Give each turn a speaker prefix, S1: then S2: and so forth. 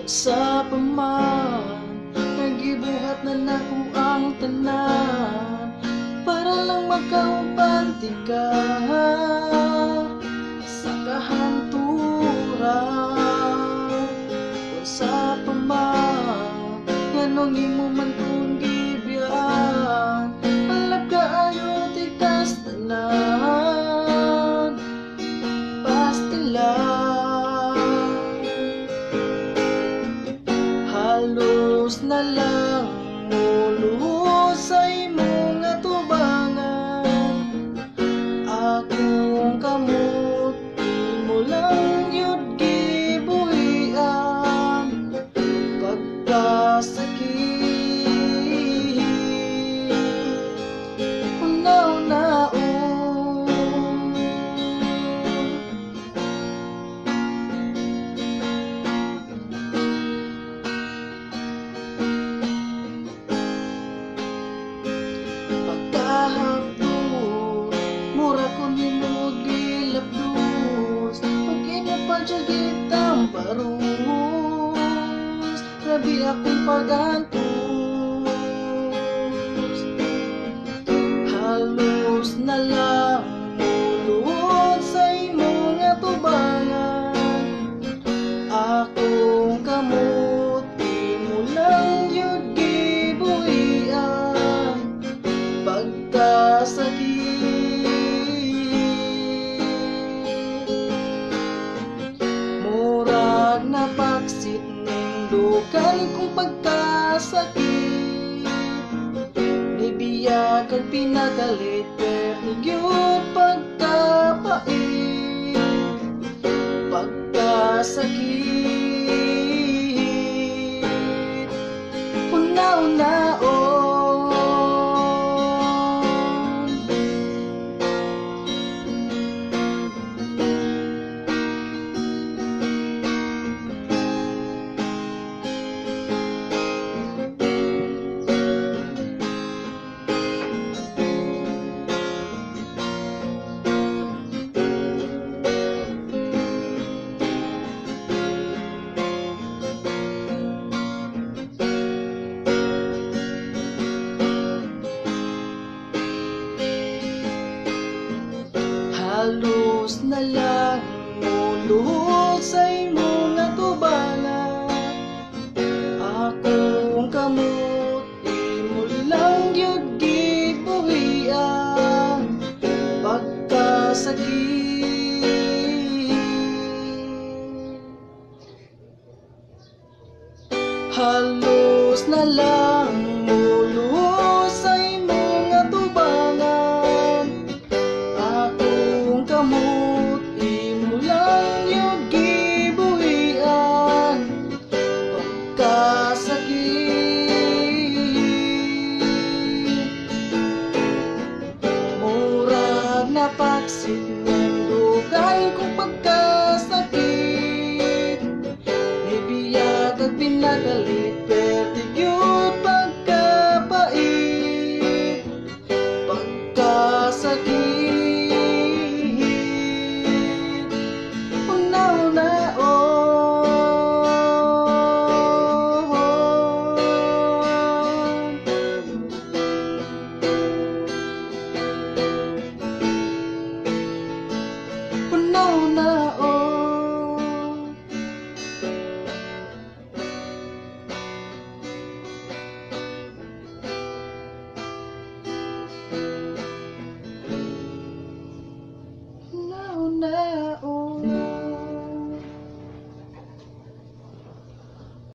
S1: Sa paman nagibuhat na nako ang tanan para lang makaubanti ka sa kahanturan. Kung sa paman nganong imo man kung gibiyan, alab kaayo tikas tanan pastilan. Halos na lang muluhos sa imong atubangan. Akong kamot imo lang yun gibuhian. Pagkasakit unaw-naon, pagkahapon mura ko nimo gilabdos. Pag inapadyagit ang baros, grabe akong pagantos. Halos na lang muluhod sa imong atubangan. Akong kamot imo lang yun gibuhian. Pagkasakit murag napaksit ning dukan kung pagkasakit. Nibiya kag pinagalit pero gyud pagkapait. Pagkasakit unaw-naon, halos na lang muluhod sa imong atubangan. Akong kamot imo lang yun gibuhian. Pagkasakit halos na lang muluhod sa imong atubangan. Akong kamot imo lang yun gibuhian. Pagkasakit murag napaksit ng dugan kung pagkasakit. Nibiyag at pinagalit pero di gyud